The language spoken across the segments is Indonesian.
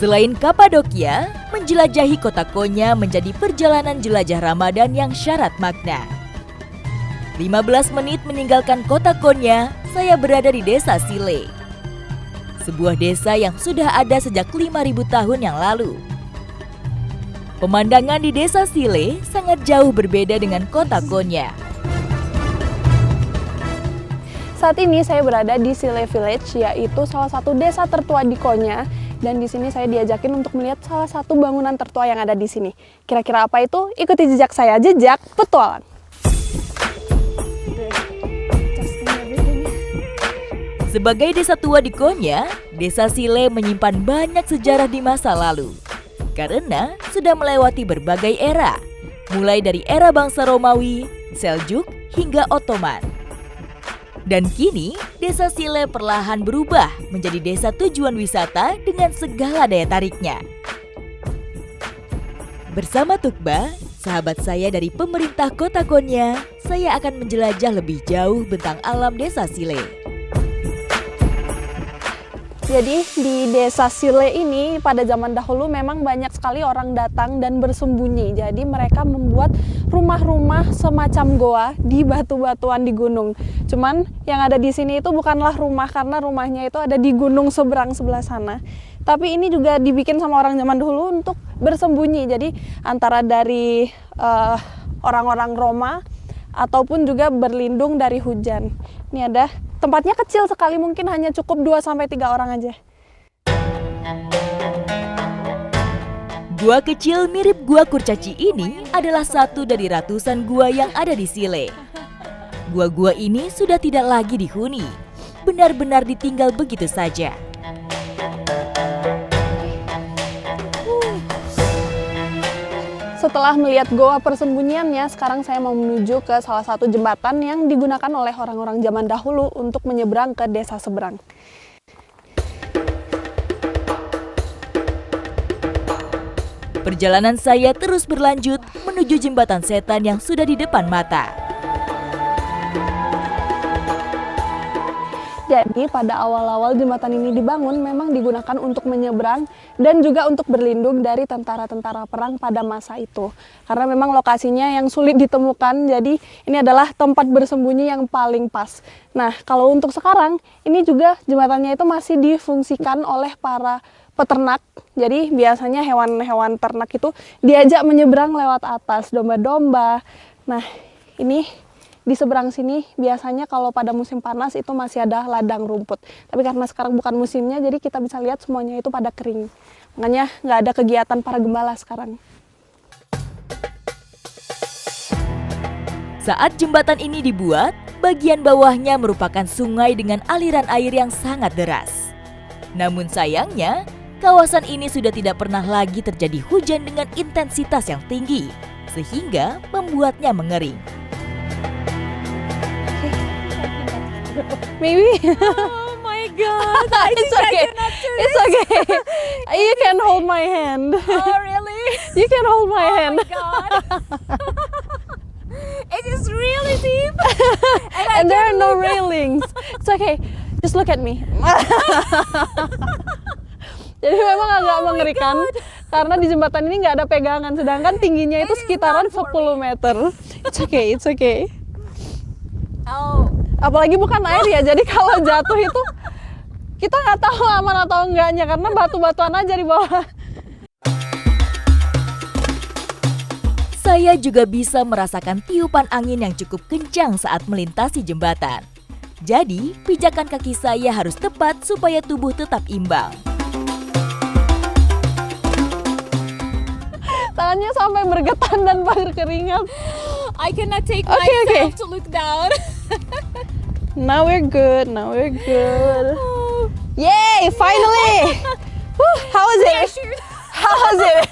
Selain Kapadokia, menjelajahi kota Konya menjadi perjalanan jelajah Ramadan yang syarat makna. 15 menit meninggalkan kota Konya, saya berada di Desa Sile. Sebuah desa yang sudah ada sejak 5.000 tahun yang lalu. Pemandangan di Desa Sile sangat jauh berbeda dengan kota Konya. Saat ini saya berada di Sile Village, yaitu salah satu desa tertua di Konya. Dan di sini saya diajakin untuk melihat salah satu bangunan tertua yang ada di sini. Kira-kira apa itu? Ikuti jejak saya, jejak petualang. Sebagai desa tua di Konya, Desa Sile menyimpan banyak sejarah di masa lalu. Karena sudah melewati berbagai era, mulai dari era bangsa Romawi, Seljuk, hingga Ottoman. Dan kini, Desa Sile perlahan berubah menjadi desa tujuan wisata dengan segala daya tariknya. Bersama Tukba, sahabat saya dari pemerintah kota Konya, saya akan menjelajah lebih jauh bentang alam Desa Sile. Jadi di Desa Sile ini pada zaman dahulu memang banyak sekali orang datang dan bersembunyi. Jadi mereka membuat rumah-rumah semacam goa di batu-batuan di gunung. Cuman yang ada di sini itu bukanlah rumah karena rumahnya itu ada di gunung seberang sebelah sana. Tapi ini juga dibikin sama orang zaman dahulu untuk bersembunyi. Jadi antara dari orang-orang Roma ataupun juga berlindung dari hujan. Ini ada tempatnya kecil sekali, mungkin hanya cukup 2-3 orang aja. Gua kecil mirip Gua Kurcaci ini adalah satu dari ratusan gua yang ada di Sile. Gua-gua ini sudah tidak lagi dihuni, benar-benar ditinggal begitu saja. Setelah melihat goa persembunyiannya, sekarang saya mau menuju ke salah satu jembatan yang digunakan oleh orang-orang zaman dahulu untuk menyeberang ke desa seberang. Perjalanan saya terus berlanjut menuju jembatan setan yang sudah di depan mata. Jadi pada awal-awal jembatan ini dibangun memang digunakan untuk menyeberang dan juga untuk berlindung dari tentara-tentara perang pada masa itu. Karena memang lokasinya yang sulit ditemukan, jadi ini adalah tempat bersembunyi yang paling pas. Nah, kalau untuk sekarang, ini juga jembatannya itu masih difungsikan oleh para peternak. Jadi biasanya hewan-hewan ternak itu diajak menyeberang lewat atas, domba-domba. Nah, ini di seberang sini biasanya kalau pada musim panas itu masih ada ladang rumput. Tapi karena sekarang bukan musimnya, jadi kita bisa lihat semuanya itu pada kering. Makanya nggak ada kegiatan para gembala sekarang. Saat jembatan ini dibuat, bagian bawahnya merupakan sungai dengan aliran air yang sangat deras. Namun sayangnya, kawasan ini sudah tidak pernah lagi terjadi hujan dengan intensitas yang tinggi, sehingga membuatnya mengering. Maybe. Oh my god, I think I cannot do this. It's okay. You can hold my hand. Oh really? You can hold my Oh hand. my god. It is really deep. And there are no railings. It's okay. Just look at me. Jadi memang agak mengerikan karena di jembatan ini nggak ada pegangan, sedangkan tingginya itu sekitaran 10 meter. It's okay, it's okay. Oh. Apalagi bukan air ya, jadi kalau jatuh itu kita nggak tahu aman atau enggaknya karena batu-batuan aja di bawah. Saya juga bisa merasakan tiupan angin yang cukup kencang saat melintasi jembatan. Jadi, pijakan kaki saya harus tepat supaya tubuh tetap imbang. Tangannya sampai bergetar dan berkeringat. I cannot take Okay, myself to look down. Now we're good. Now we're good. Yay! Finally! Whew, how was it? How was it?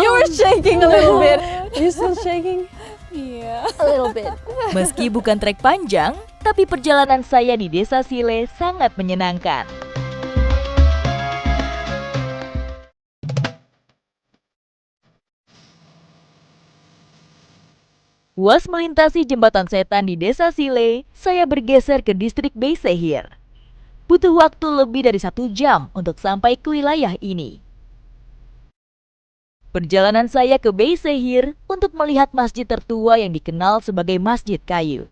You were shaking a little bit. You still shaking? Yeah. A little bit. Meski bukan trek panjang, tapi perjalanan saya di Desa Sile sangat menyenangkan. Puas melintasi jembatan setan di Desa Sile, saya bergeser ke distrik Beysehir. Butuh waktu lebih dari 1 jam untuk sampai ke wilayah ini. Perjalanan saya ke Beisehir untuk melihat masjid tertua yang dikenal sebagai Masjid Kayu.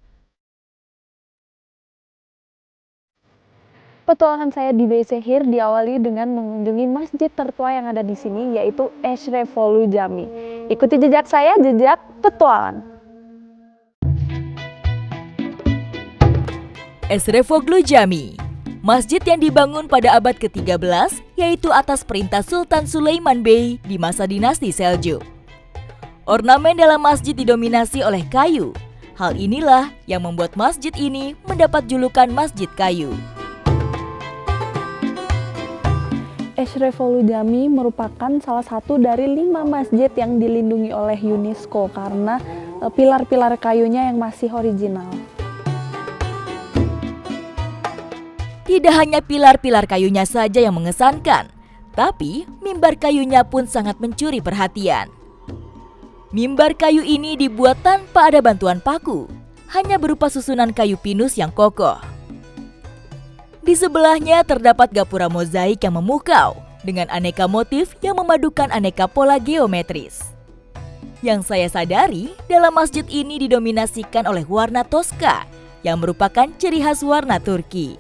Petualangan saya di Beisehir diawali dengan mengunjungi masjid tertua yang ada di sini, yaitu Eshrefolu Jami. Ikuti jejak saya, jejak petualangan. Eshrefolu Jami, masjid yang dibangun pada abad ke-13, yaitu atas perintah Sultan Sulaiman Bey di masa dinasti Seljuk. Ornamen dalam masjid didominasi oleh kayu. Hal inilah yang membuat masjid ini mendapat julukan Masjid Kayu. Eshrefolu Jami merupakan salah satu dari 5 masjid yang dilindungi oleh UNESCO karena pilar-pilar kayunya yang masih original. Tidak hanya pilar-pilar kayunya saja yang mengesankan, tapi mimbar kayunya pun sangat mencuri perhatian. Mimbar kayu ini dibuat tanpa ada bantuan paku, hanya berupa susunan kayu pinus yang kokoh. Di sebelahnya terdapat gapura mozaik yang memukau dengan aneka motif yang memadukan aneka pola geometris. Yang saya sadari, dalam masjid ini didominasikan oleh warna Tosca yang merupakan ciri khas warna Turki.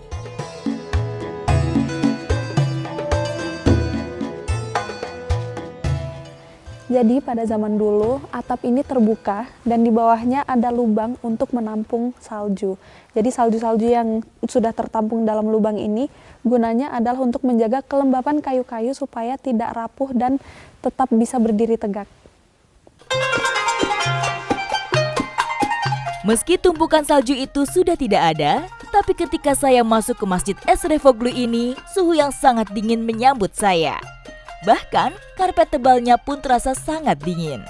Jadi pada zaman dulu atap ini terbuka dan di bawahnya ada lubang untuk menampung salju. Jadi salju-salju yang sudah tertampung dalam lubang ini gunanya adalah untuk menjaga kelembapan kayu-kayu supaya tidak rapuh dan tetap bisa berdiri tegak. Meski tumpukan salju itu sudah tidak ada, tapi ketika saya masuk ke Masjid Eshrefolu ini, suhu yang sangat dingin menyambut saya. Bahkan, karpet tebalnya pun terasa sangat dingin.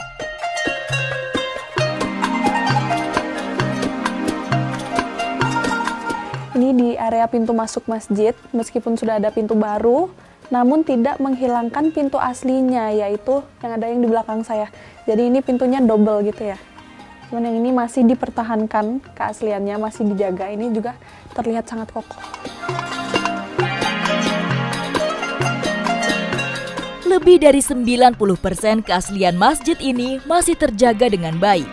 Ini di area pintu masuk masjid, meskipun sudah ada pintu baru, namun tidak menghilangkan pintu aslinya, yaitu yang ada yang di belakang saya. Jadi ini pintunya double gitu ya. Cuman yang ini masih dipertahankan keasliannya, masih dijaga. Ini juga terlihat sangat kokoh. Lebih dari 90% keaslian masjid ini masih terjaga dengan baik.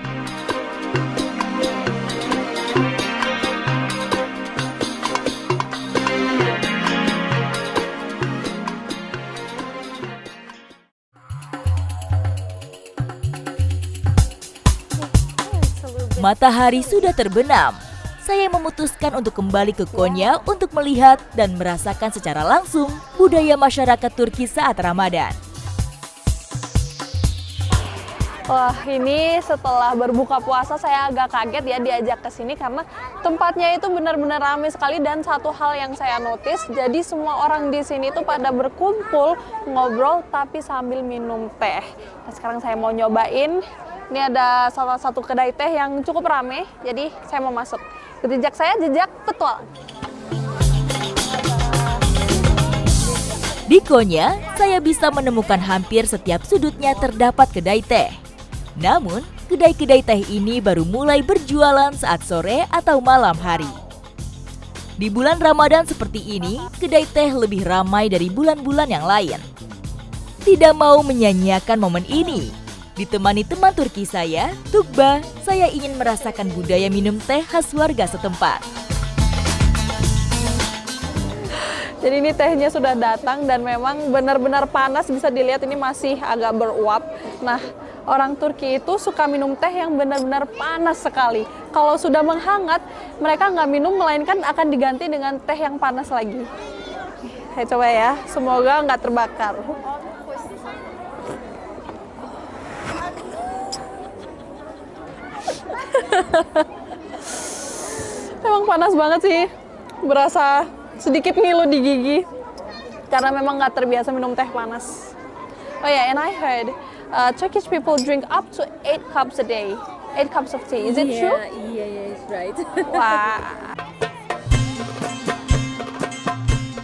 Matahari sudah terbenam. Saya memutuskan untuk kembali ke Konya untuk melihat dan merasakan secara langsung budaya masyarakat Turki saat Ramadan. Wah, ini setelah berbuka puasa saya agak kaget ya diajak ke sini karena tempatnya itu benar-benar ramai sekali, dan satu hal yang saya notice, jadi semua orang di sini tuh pada berkumpul ngobrol tapi sambil minum teh. Nah, sekarang saya mau nyobain. Ini ada salah satu kedai teh yang cukup ramai, jadi saya mau masuk. Jejak saya, jejak petualang. Di Konya, saya bisa menemukan hampir setiap sudutnya terdapat kedai teh. Namun, kedai-kedai teh ini baru mulai berjualan saat sore atau malam hari. Di bulan Ramadan seperti ini, kedai teh lebih ramai dari bulan-bulan yang lain. Tidak mau menyanyiakan momen ini, ditemani teman Turki saya, Tukba, saya ingin merasakan budaya minum teh khas warga setempat. Jadi ini tehnya sudah datang dan memang benar-benar panas, bisa dilihat ini masih agak beruap. Nah, orang Turki itu suka minum teh yang benar-benar panas sekali. Kalau sudah menghangat, mereka nggak minum, melainkan akan diganti dengan teh yang panas lagi. Saya coba ya, semoga nggak terbakar. Memang panas banget sih, berasa sedikit ngilu di gigi karena memang nggak terbiasa minum teh panas. Oh yeah, and I heard Turkish people drink up to 8 cups a day, 8 cups of tea. Is it true? Yeah, it's right. Wah.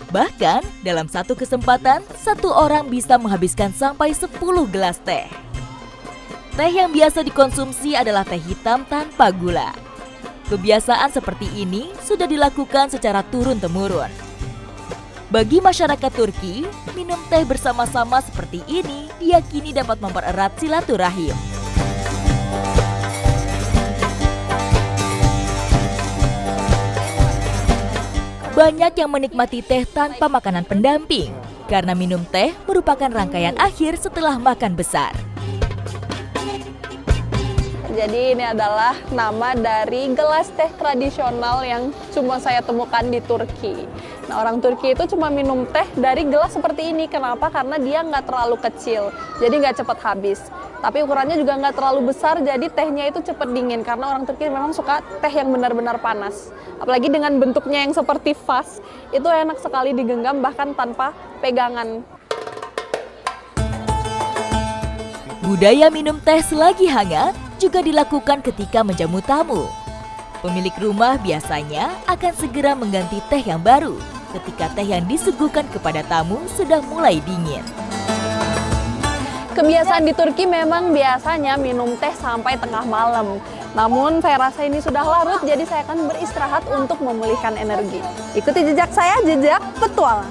Bahkan, dalam satu kesempatan, satu orang bisa menghabiskan sampai 10 gelas teh. Teh yang biasa dikonsumsi adalah teh hitam tanpa gula. Kebiasaan seperti ini sudah dilakukan secara turun-temurun. Bagi masyarakat Turki, minum teh bersama-sama seperti ini diyakini dapat mempererat silaturahim. Banyak yang menikmati teh tanpa makanan pendamping, karena minum teh merupakan rangkaian akhir setelah makan besar. Jadi ini adalah nama dari gelas teh tradisional yang cuma saya temukan di Turki. Nah, orang Turki itu cuma minum teh dari gelas seperti ini. Kenapa? Karena dia nggak terlalu kecil, jadi nggak cepat habis. Tapi ukurannya juga nggak terlalu besar, jadi tehnya itu cepat dingin. Karena orang Turki memang suka teh yang benar-benar panas. Apalagi dengan bentuknya yang seperti vas, itu enak sekali digenggam bahkan tanpa pegangan. Budaya minum teh selagi hangat juga dilakukan ketika menjamu tamu. Pemilik rumah biasanya akan segera mengganti teh yang baru ketika teh yang disuguhkan kepada tamu sudah mulai dingin. Kebiasaan di Turki memang biasanya minum teh sampai tengah malam. Namun saya rasa ini sudah larut, jadi saya akan beristirahat untuk memulihkan energi. Ikuti jejak saya, jejak petualang.